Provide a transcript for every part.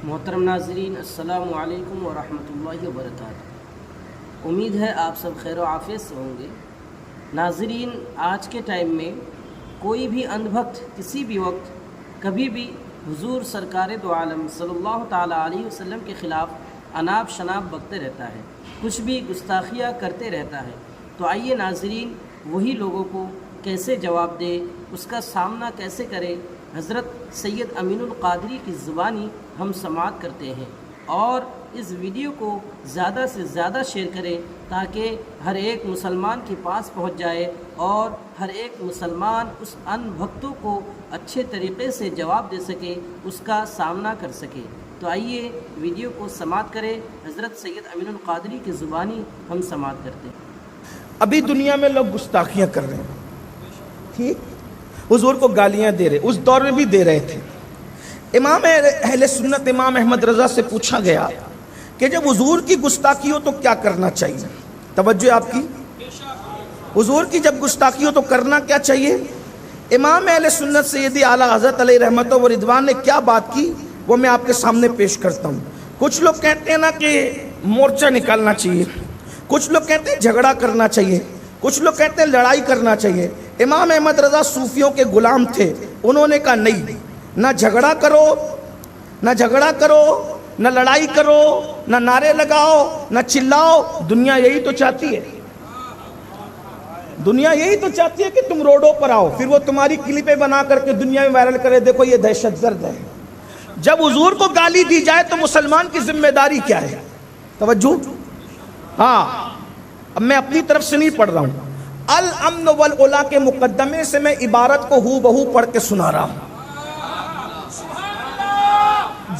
محترم ناظرین، السلام علیکم ورحمۃ اللہ وبرکاتہ۔ امید ہے آپ سب خیر و عافیت سے ہوں گے۔ ناظرین، آج کے ٹائم میں کوئی بھی اندھ بھکت کسی بھی وقت کبھی بھی حضور سرکار دو عالم صلی اللہ تعالیٰ علیہ وسلم کے خلاف اناب شناب بکتے رہتا ہے، کچھ بھی گستاخیاں کرتے رہتا ہے۔ تو آئیے ناظرین، وہی لوگوں کو کیسے جواب دے، اس کا سامنا کیسے کرے، حضرت سید امین القادری کی زبانی ہم سماعت کرتے ہیں، اور اس ویڈیو کو زیادہ سے زیادہ شیئر کریں تاکہ ہر ایک مسلمان کے پاس پہنچ جائے اور ہر ایک مسلمان اس اندھ بھکتوں کو اچھے طریقے سے جواب دے سکے، اس کا سامنا کر سکے۔ تو آئیے ویڈیو کو سماعت کریں، حضرت سید امین القادری کی زبانی ہم سماعت کرتے ہیں۔ ابھی دنیا میں لوگ گستاخیاں کر رہے ہیں، ٹھیک، حضور کو گالیاں دے رہے، اس دور میں بھی دے رہے تھے۔ امام اہل سنت امام احمد رضا سے پوچھا گیا کہ جب حضور کی گستاخی ہو تو کیا کرنا چاہیے؟ توجہ آپ کی، حضور کی جب گستاخی ہو تو کرنا کیا چاہیے؟ امام اہل سنت سیدی اعلیٰ حضرت علیہ رحمت و رضوان نے کیا بات کی وہ میں آپ کے سامنے پیش کرتا ہوں۔ کچھ لوگ کہتے ہیں نا کہ مورچہ نکالنا چاہیے، کچھ لوگ کہتے ہیں جھگڑا کرنا چاہیے، کچھ لوگ کہتے ہیں لڑائی کرنا چاہیے۔ امام احمد رضا صوفیوں کے غلام تھے، انہوں نے کہا نہیں، نہ جھگڑا کرو، نہ جھگڑا کرو، نہ لڑائی کرو، نہ نعرے لگاؤ، نہ چلاؤ۔ دنیا یہی تو چاہتی ہے، دنیا یہی تو چاہتی ہے کہ تم روڈوں پر آؤ، پھر وہ تمہاری کلپیں بنا کر کے دنیا میں وائرل کرے، دیکھو یہ دہشت گرد ہے۔ جب حضور کو گالی دی جائے تو مسلمان کی ذمہ داری کیا ہے؟ توجہ، ہاں، اب میں اپنی طرف سے نہیں پڑھ رہا ہوں، الامن والعلا کے مقدمے سے میں عبارت کو ہو بہو پڑھ کے سنا رہا ہوں۔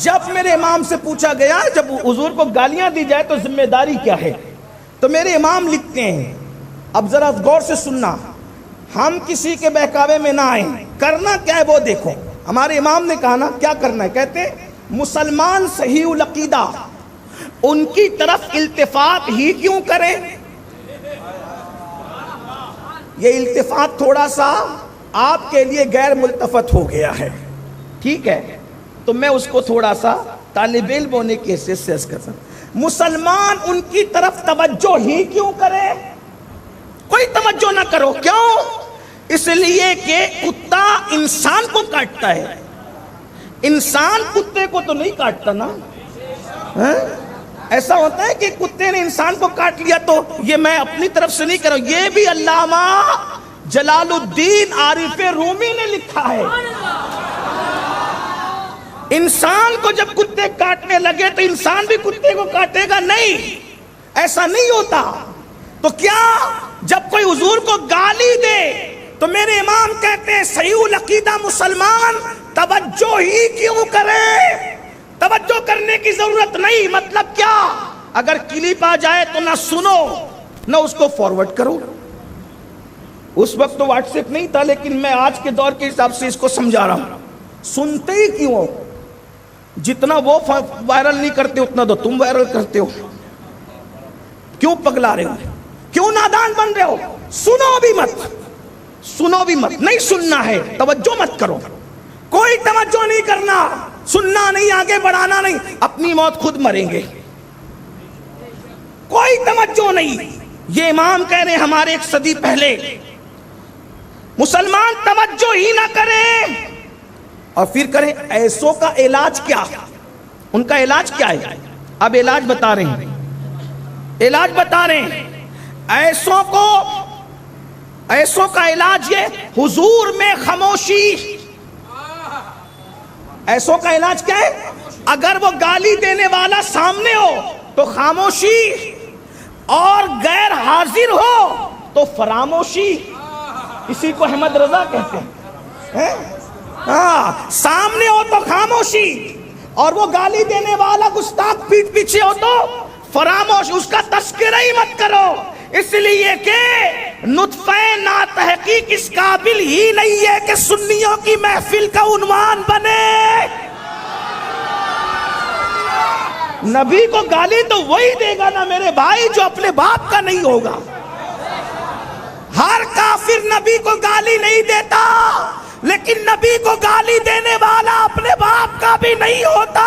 جب میرے امام سے پوچھا گیا جب حضور کو گالیاں دی جائے تو ذمہ داری کیا ہے، تو میرے امام لکھتے ہیں، اب ذرا غور سے سننا، ہم کسی کے بہکاوے میں نہ آئیں، کرنا کیا ہے وہ دیکھو۔ ہمارے امام نے کہا نا کیا کرنا ہے، کہتے ہیں مسلمان صحیح العقیدہ ان کی طرف التفات ہی کیوں کریں۔ یہ التفات تھوڑا سا آپ کے لیے غیر ملتفت ہو گیا ہے، ٹھیک ہے، تو میں اس کو تھوڑا سا طالب علم ہونے کی حیثیت سے عرض کرتا ہوں، مسلمان ان کی طرف توجہ ہی کیوں کرے، کوئی توجہ نہ کرو، کیوں؟ اس لیے کہ کتا انسان کو کاٹتا ہے، انسان کتے کو تو نہیں کاٹتا نا، ایسا ہوتا ہے کہ کتے نے انسان کو کاٹ لیا تو یہ میں اپنی طرف سے نہیں کر رہا ہوں، یہ بھی علامہ جلال الدین عارف رومی نے لکھا ہے۔ انسان کو جب کتے کاٹنے لگے تو انسان بھی کتے کو کاٹے گا؟ نہیں، ایسا نہیں ہوتا۔ تو کیا جب کوئی حضور کو گالی دے تو میرے امام کہتے ہیں صحیح العقیدہ مسلمان توجہ ہی کیوں کرے، توجہ کرنے کی ضرورت نہیں۔ مطلب کیا؟ اگر کلپ آ جائے تو نہ سنو نہ اس کو فارورڈ کرو۔ اس وقت تو واٹس ایپ نہیں تھا، لیکن میں آج کے دور کے حساب سے اس کو سمجھا رہا ہوں، سنتے ہی کیوں ہو؟ جتنا وہ وائرل نہیں کرتے اتنا تو تم وائرل کرتے ہو، کیوں پگلا رہے ہو، کیوں نادان بن رہے ہو؟ سنو بھی مت، سنو بھی مت، نہیں سننا ہے، توجہ مت کرو، کوئی توجہ نہیں کرنا، سننا نہیں، آگے بڑھانا نہیں، اپنی موت خود مریں گے، کوئی توجہ نہیں۔ یہ امام کہہ رہے ہیں ہمارے ایک صدی پہلے مسلمان توجہ ہی نہ کریں، اور پھر کریں ایسوں کا علاج کیا؟ ان کا علاج کیا ہے؟ اب علاج بتا رہے ہیں، علاج بتا رہے ہیں۔ ایسوں کا علاج یہ حضور میں خاموشی۔ ایسوں کا علاج کیا ہے؟ اگر وہ گالی دینے والا سامنے ہو تو خاموشی، اور غیر حاضر ہو تو فراموشی۔ اسی کو احمد رضا کہتے ہیں، ہاں، سامنے ہو تو خاموشی، اور وہ گالی دینے والا گستاخ پیٹھ پیچھے ہو تو فراموش، اس کا تذکرہ ہی مت کرو، اس لیے کہ نطفہ ناتحقیق اس قابل ہی نہیں ہے کہ سنیوں کی محفل کا عنوان بنے۔ نبی کو گالی تو وہی دے گا نا میرے بھائی جو اپنے باپ کا نہیں ہوگا۔ ہر کافر نبی کو گالی نہیں دیتا، لیکن نبی کو گالی دینے والا اپنے باپ کا بھی نہیں ہوتا۔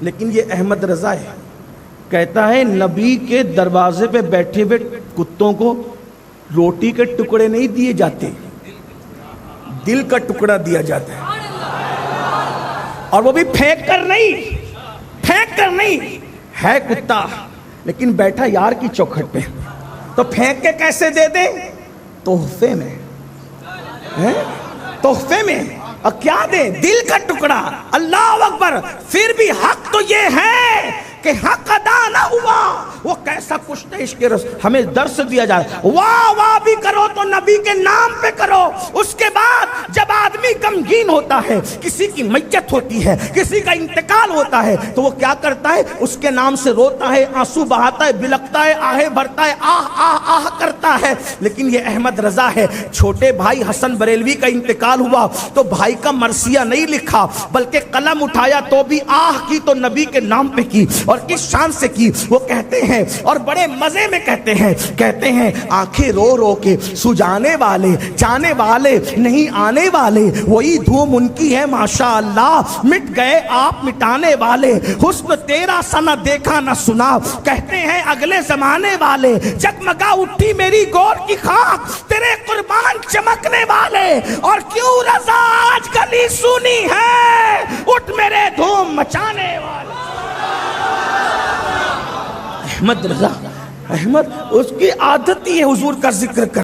لیکن یہ احمد رضا ہے، کہتا ہے نبی کے دروازے پہ بیٹھے ہوئے کتوں کو روٹی کے ٹکڑے نہیں دیے جاتے، دل کا ٹکڑا دیا جاتا ہے، اور وہ بھی پھینک کر نہیں ہے کتا لیکن بیٹھا یار کی چوکھٹ پہ، تو پھینک کے کیسے دے دیں؟ تحفے میں اور کیا دیں؟ دل کا ٹکڑا۔ اللہ اکبر۔ پھر بھی حق تو یہ ہے کہ حق ادا نہ ہوا، وہ کیسا کچھ عشق رسول ہمیں درس دیا جائے، واہ بھی کرو تو نبی کے نام پہ کرو۔ اس کے بعد جب آدمی غمگین ہوتا ہے، کسی کی میت ہوتی ہے، کسی کا انتقال ہوتا ہے، تو وہ کیا کرتا ہے؟ اس کے نام سے روتا ہے، آنسو بہاتا ہے، بلکتا ہے، آہیں بھرتا ہے، آہ کرتا ہے۔ لیکن یہ احمد رضا ہے، چھوٹے بھائی حسن بریلوی کا انتقال ہوا تو بھائی کا مرثیہ نہیں لکھا، بلکہ قلم اٹھایا تو بھی آہ کی تو نبی کے نام پہ کی، اور کس شان سے کی وہ کہتے ہیں، اور بڑے مزے میں کہتے ہیں آنکھیں رو رو کے سجانے والے، جانے والے نہیں آنے والے، وہی دھوم ان کی ہے ماشاءاللہ، مٹ گئے آپ مٹانے والے، حسن تیرا سا نہ دیکھا نہ سنا، کہتے ہیں اگلے زمانے والے، جگمگا اٹھی میری گور کی خاک، تیرے قربان چمکنے والے، اور کیوں رضا آج گلی سنی ہے، اٹھ میرے دھوم مچانے والے۔ احمد رضا، احمد اس کی عادت ہی ہے حضور کا ذکر کر